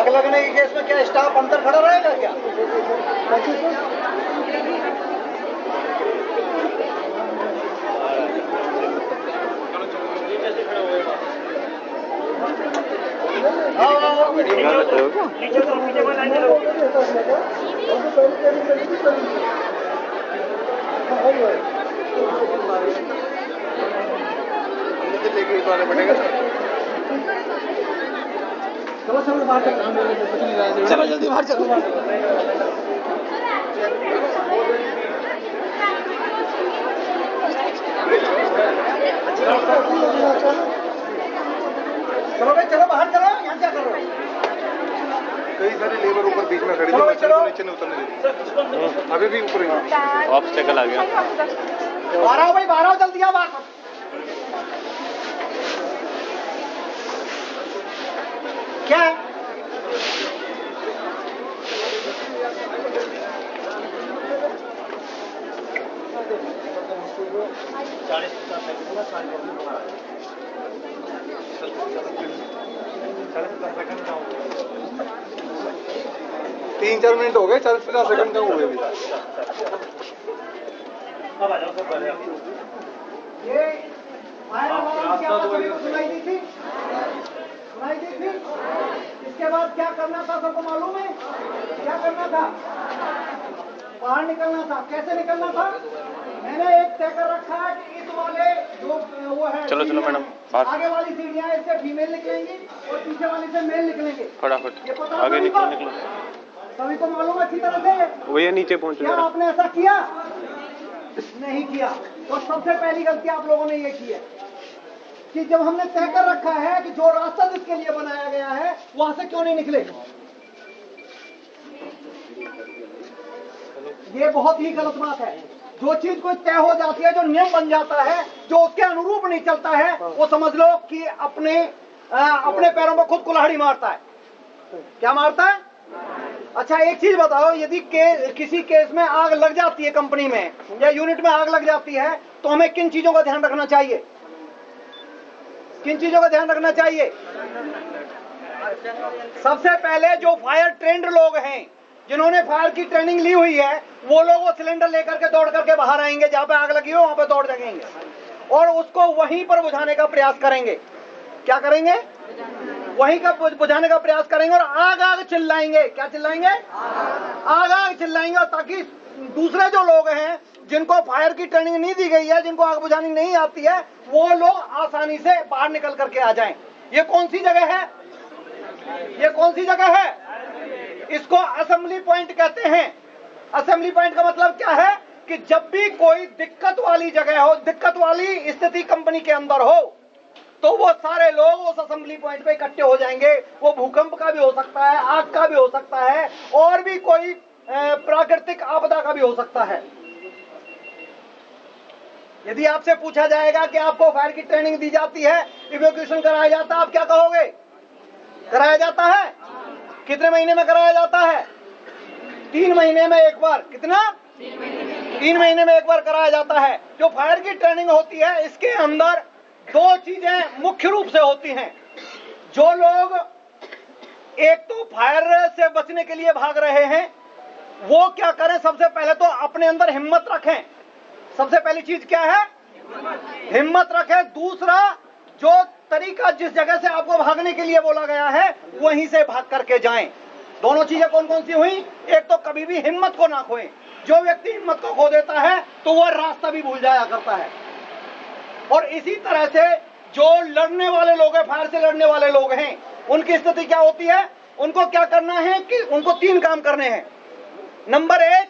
आग लगने के केस में क्या स्टाफ अंदर खड़ा रहेगा क्या? चलो जल्दी बाहर चलो। चलो भाई चलो बाहर चलो, यहाँ क्या कर रहे हो? कई सारे लेबर ऊपर बीच में खड़े थे, नीचे नहीं उतरने देते। अभी भी ऊपर ही ऑब्स्टेकल आ गया। बाहर आओ भाई, बाहर आओ, जल्दी आओ बाहर। क्या है? तीन चार मिनट हो गए, 40-50 सेकंड कम हुए अभी। ये फायर अलार्म की आवाज सभी को सुनाई दी थी? सुनाई दी थी? इसके बाद क्या करना था सबको मालूम है? क्या करना था? बाहर निकलना था। कैसे निकलना था? मैंने एक तय कर रखा है कि इस वाले जो वो है, चलो चलो मैडम, आगे वाली सीढ़ियां इससे फीमेल निकलेंगी और पीछे वाली से मेल निकलेंगे। फटाफट आगे निकलो। सभी को मालूम है अच्छी तरह से? वो ये नीचे पहुंचो। क्या आपने ऐसा किया? नहीं किया। तो सबसे पहली गलती आप लोगों ने ये की है कि जब हमने तय कर रखा है कि जो रास्ता जिसके लिए बनाया गया है वहां से क्यों नहीं निकले। ये बहुत ही गलत बात है। जो चीज कोई तय हो जाती है, जो नियम बन जाता है, जो उसके अनुरूप नहीं चलता है, वो समझ लो कि अपने पैरों में खुद कुल्हाड़ी मारता है। क्या मारता है? अच्छा एक चीज बताओ, यदि किसी केस में आग लग जाती है, कंपनी में या यूनिट में आग लग जाती है, तो हमें किन चीजों का ध्यान रखना चाहिए? किन चीजों का ध्यान रखना चाहिए? सबसे पहले जो फायर ट्रेंड लोग हैं, जिन्होंने फायर की ट्रेनिंग ली हुई है, वो लोग वो सिलेंडर लेकर के दौड़ करके बाहर आएंगे, जहां पे आग लगी हो वहां पे दौड़ जाएंगे और उसको वहीं पर बुझाने का प्रयास करेंगे। क्या करेंगे? वहीं का बुझाने का प्रयास करेंगे और आग आग चिल्लाएंगे। क्या चिल्लाएंगे? आग आग चिल्लाएंगे, और ताकि दूसरे जो लोग हैं जिनको फायर की ट्रेनिंग नहीं दी गई है, जिनको आग बुझानी नहीं आती है, वो लोग आसानी से बाहर निकल करके आ जाएं। ये कौन सी जगह है? ये कौन सी जगह है? इसको असेंबली पॉइंट कहते हैं। असेंबली पॉइंट का मतलब क्या है कि जब भी कोई दिक्कत वाली जगह हो, दिक्कत वाली स्थिति कंपनी के अंदर हो, तो वो सारे लोग उस असेंबली पॉइंट पे इकट्ठे हो जाएंगे। वो भूकंप का भी हो सकता है, आग का भी हो सकता है, और भी कोई प्राकृतिक आपदा का भी हो सकता है। यदि आपसे पूछा जाएगा कि आपको फायर की ट्रेनिंग दी जाती है, इवैक्यूएशन कराया जाता है, आप क्या कहोगे? कराया जाता है। कितने महीने में कराया जाता है? 3 महीने में एक बार। कितना? 3 महीने में एक बार कराया जाता है। जो फायर की ट्रेनिंग होती है, इसके अंदर 2 चीजें मुख्य रूप से होती हैं। जो लोग एक तो फायर से बचने के लिए भाग रहे हैं, वो क्या करें? सबसे पहले तो अपने अंदर हिम्मत रखें। सबसे पहली चीज क्या है? हिम्मत रखें। दूसरा, जो तरीका जिस जगह से आपको भागने के लिए बोला गया है, वहीं से भाग करके जाएं। दोनों चीजें कौन कौन सी हुई? एक तो कभी भी हिम्मत को ना खोएं। जो व्यक्ति हिम्मत को खो देता है तो वह रास्ता भी भूल जाया करता है। और इसी तरह से जो लड़ने वाले लोग हैं, फायर से लड़ने वाले लोग हैं, उनकी स्थिति क्या होती है? उनको क्या करना है कि उनको 3 काम करने हैं। नंबर 1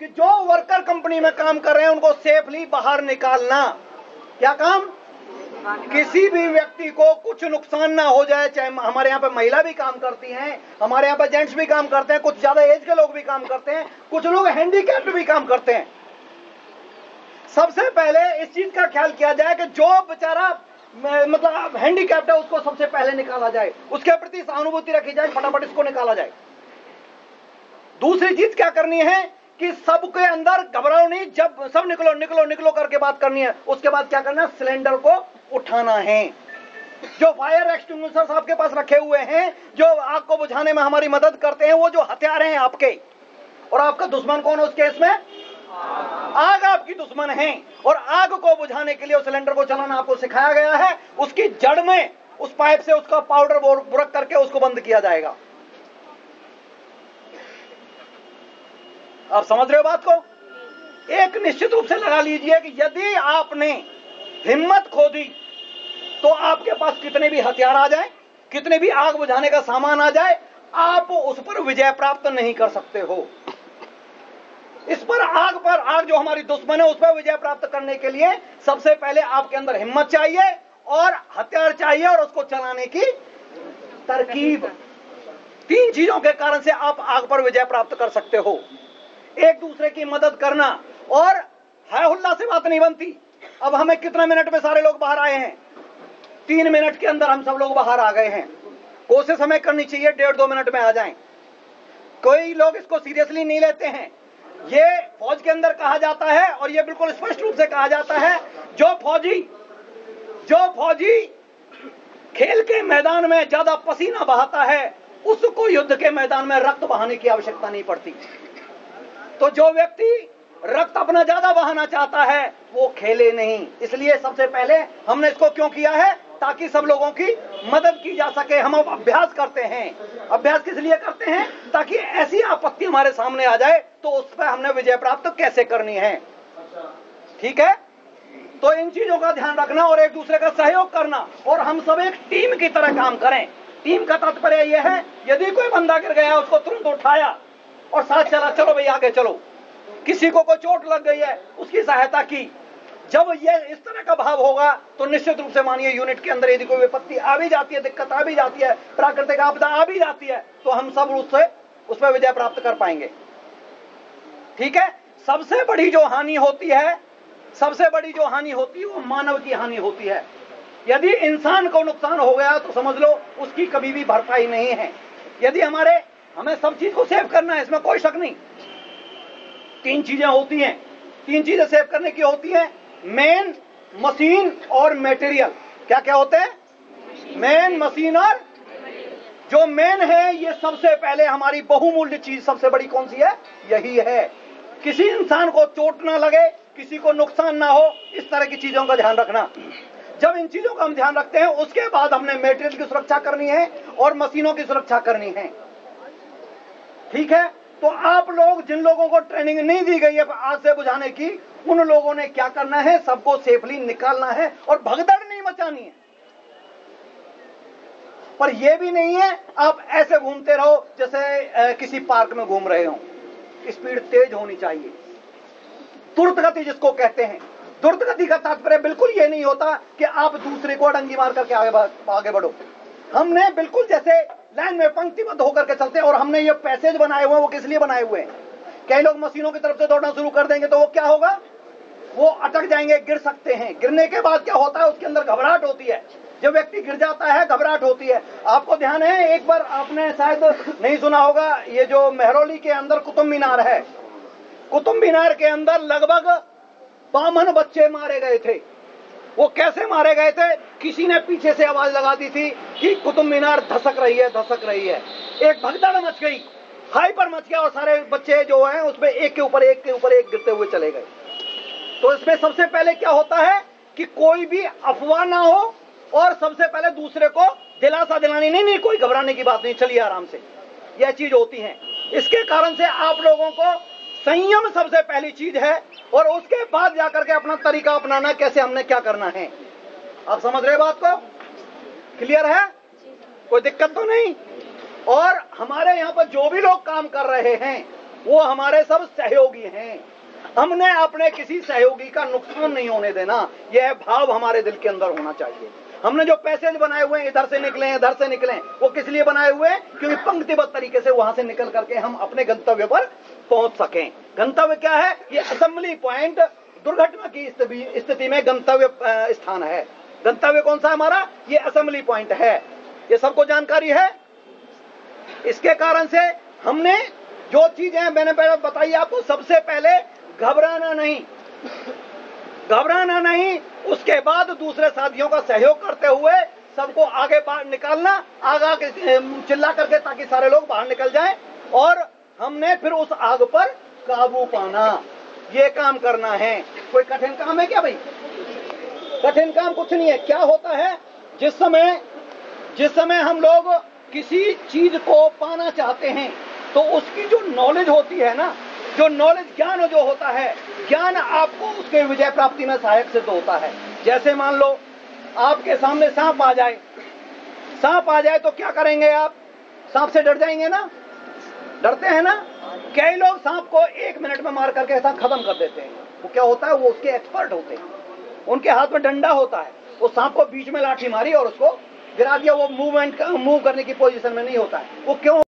कि जो वर्कर कंपनी में काम कर रहे हैं उनको सेफली बाहर निकालना। क्या काम? किसी भी व्यक्ति को कुछ नुकसान ना हो जाए। चाहे हमारे यहाँ पे महिला भी काम करती हैं, हमारे यहाँ पे जेंट्स भी काम करते हैं, कुछ ज्यादा एज के लोग भी काम करते हैं, कुछ लोग हैंडीकैप्ड भी काम करते हैं। सबसे पहले इस चीज का ख्याल किया जाए कि जो बेचारा मतलब हैंडीकैप्ड है, उसको सबसे पहले निकाला जाए, उसके प्रति सहानुभूति रखी जाए, फटाफट इसको निकाला जाए। दूसरी चीज क्या करनी है कि सबके अंदर घबराओ नहीं, जब सब निकलो निकलो निकलो करके बात करनी है। उसके बाद क्या करना है? सिलेंडर को उठाना है। जो फायर एक्सटिंग्विशर्स आपके पास रखे हुए हैं, जो आग को बुझाने में हमारी मदद करते हैं, वो जो हथियार हैं आपके, और आपका दुश्मन कौन है उस केस में? आग आपकी दुश्मन है। और आग को बुझाने के लिए उस सिलेंडर को चलाना आपको सिखाया गया है। उसकी जड़ में उस पाइप से उसका पाउडर बुरक करके उसको बंद किया जाएगा। आप समझ रहे हो बात को? एक निश्चित रूप से लगा लीजिए कि यदि आपने हिम्मत खो दी तो आपके पास कितने भी हथियार आ जाए, कितने भी आग बुझाने का सामान आ जाए, आप उस पर विजय प्राप्त नहीं कर सकते हो। इस पर आग जो हमारी दुश्मन है, उस पर विजय प्राप्त करने के लिए सबसे पहले आपके अंदर हिम्मत चाहिए और हथियार चाहिए और उसको चलाने की तरकीब। 3 चीजों के कारण से आप आग पर विजय प्राप्त कर सकते हो। एक दूसरे की मदद करना, और है हुल्ला से बात नहीं बनती। अब हमें कितना मिनट में सारे लोग बाहर आए हैं? 3 मिनट के अंदर हम सब लोग बाहर आ गए हैं। कोशिश हमें करनी चाहिए 1.5-2 मिनट में आ जाएं। कोई लोग इसको सीरियसली नहीं लेते हैं। ये फौज के अंदर कहा जाता है और ये बिल्कुल स्पष्ट रूप से कहा जाता है, जो फौजी खेल के मैदान में ज्यादा पसीना बहाता है, उसको युद्ध के मैदान में रक्त बहाने की आवश्यकता नहीं पड़ती। तो जो व्यक्ति रक्त अपना ज्यादा बहाना चाहता है वो खेले नहीं। इसलिए सबसे पहले हमने इसको क्यों किया है? ताकि सब लोगों की मदद की जा सके। हम अब अभ्यास करते हैं। अभ्यास किस लिए करते हैं? ताकि ऐसी आपत्ति हमारे सामने आ जाए तो उस पर हमने विजय प्राप्त कैसे करनी है। ठीक है? तो इन चीजों का ध्यान रखना और एक दूसरे का सहयोग करना, और हम सब एक टीम की तरह काम करें। टीम का तात्पर्य यह है, यदि कोई बंदा गिर गया उसको तुरंत उठाया और साथ चला, चलो भाई आगे चलो। किसी को कोई चोट लग गई है, उसकी सहायता की। जब ये इस तरह का भाव होगा तो निश्चित रूप से मानिए यूनिट के अंदर यदि कोई विपत्ति आ भी जाती है, दिक्कत आ भी जाती है, प्राकृतिक आपदा आ भी जाती है, तो हम सब उस पर विजय प्राप्त कर पाएंगे। ठीक है? सबसे बड़ी जो हानि होती है वो मानव की हानि होती है। यदि इंसान को नुकसान हो गया तो समझ लो उसकी कभी भी भरपाई नहीं है। यदि हमें सब चीज को सेव करना है, इसमें कोई शक नहीं। 3 चीजें होती हैं, 3 चीजें सेव करने की होती हैं, मेन, मशीन और मटेरियल। क्या क्या होते हैं? मेन, मशीन और जो मेन है, ये सबसे पहले हमारी बहुमूल्य चीज सबसे बड़ी कौन सी है? यही है। किसी इंसान को चोट ना लगे, किसी को नुकसान ना हो, इस तरह की चीजों का ध्यान रखना। जब इन चीजों का हम ध्यान रखते हैं, उसके बाद हमने मटेरियल की सुरक्षा करनी है और मशीनों की सुरक्षा करनी है। ठीक है? तो आप लोग, जिन लोगों को ट्रेनिंग नहीं दी गई है आग से बुझाने की, उन लोगों ने क्या करना है? सबको सेफली निकालना है और भगदड़ नहीं मचानी है। पर यह भी नहीं है आप ऐसे घूमते रहो जैसे किसी पार्क में घूम रहे हो। स्पीड तेज होनी चाहिए, तुरंत गति जिसको कहते हैं। तुरंत गति का तात्पर्य बिल्कुल ये नहीं होता कि आप दूसरे को अड़ंगी मार करके आगे बढ़ो। हमने बिल्कुल जैसे लाइन में पंक्तिबद्ध होकर के चलते हैं, और हमने ये पैसेज बनाए हुए हैं, वो किस लिए बनाए हुए हैं? कई लोग मशीनों की तरफ से दौड़ना शुरू कर देंगे तो वो क्या होगा? वो अटक जाएंगे, गिर सकते हैं। गिरने के बाद क्या होता है? उसके अंदर घबराहट होती है। जब व्यक्ति गिर जाता है घबराहट होती है। आपको ध्यान है, एक बार आपने शायद नहीं सुना होगा, ये जो मेहरौली के अंदर कुतुब मीनार है, कुतुब मीनार के अंदर लगभग 52 बच्चे मारे गए थे। वो कैसे मारे गए थे? किसी ने पीछे से आवाज लगा दी थी कि कुतुब मीनार धसक रही है, धसक रही है। एक भगदड़ मच गई, हाइपर मच गया, और सारे बच्चे जो हैं उसमें एक के ऊपर एक गिरते हुए चले गए। तो इसमें सबसे पहले क्या होता है कि कोई भी अफवाह ना हो, और सबसे पहले दूसरे को दिलासा दिलानी, नहीं कोई घबराने की बात नहीं, चलिए आराम से, यह चीज होती है। इसके कारण से आप लोगों को संयम सबसे पहली चीज है, और उसके बाद जाकर के अपना तरीका अपनाना, कैसे हमने क्या करना है। आप समझ रहे बात को? क्लियर है? कोई दिक्कत तो नहीं? और हमारे यहाँ पर जो भी लोग काम कर रहे हैं वो हमारे सब सहयोगी हैं। हमने अपने किसी सहयोगी का नुकसान नहीं होने देना, यह भाव हमारे दिल के अंदर होना चाहिए। हमने जो पैसेज बनाए हुए हैं, इधर से निकलें, वो किस लिए बनाए हुए हैं? क्योंकि पंक्तिबद्ध तरीके से वहां से निकल करके हम अपने गंतव्य पर पहुंच सकें। गंतव्य क्या है? ये असेंबली पॉइंट दुर्घटना की स्थिति में गंतव्य स्थान है। गंतव्य कौन सा है हमारा? ये असेंबली पॉइंट है। ये सबको जानकारी है। इसके कारण से हमने जो चीजें मैंने पहले बताई आपको, सबसे पहले घबराना नहीं, उसके बाद दूसरे साथियों का सहयोग करते हुए सबको आगे बाहर निकालना, आगे चिल्ला करके, ताकि सारे लोग बाहर निकल जाएं और हमने फिर उस आग पर काबू पाना। ये काम करना है। कोई कठिन काम है क्या भाई? कठिन काम कुछ नहीं है। क्या होता है, जिस समय हम लोग किसी चीज को पाना चाहते हैं तो उसकी जो नॉलेज होती है ना, जो नॉलेज, ज्ञान जो होता है, ज्ञान आपको उसके विजय प्राप्ति में सहायक सिद्ध होता है। जैसे मान लो आपके सामने सांप आ जाए तो क्या करेंगे आप? सांप से डर जाएंगे ना? डरते हैं ना? कई लोग सांप को 1 मिनट में मार करके ऐसा खत्म कर देते हैं। वो क्या होता है, वो उसके एक्सपर्ट होते हैं, उनके हाथ में डंडा होता है, वो सांप को बीच में लाठी मारी और उसको गिरा दिया। वो मूव करने की पोजीशन में नहीं होता है। वो क्यों?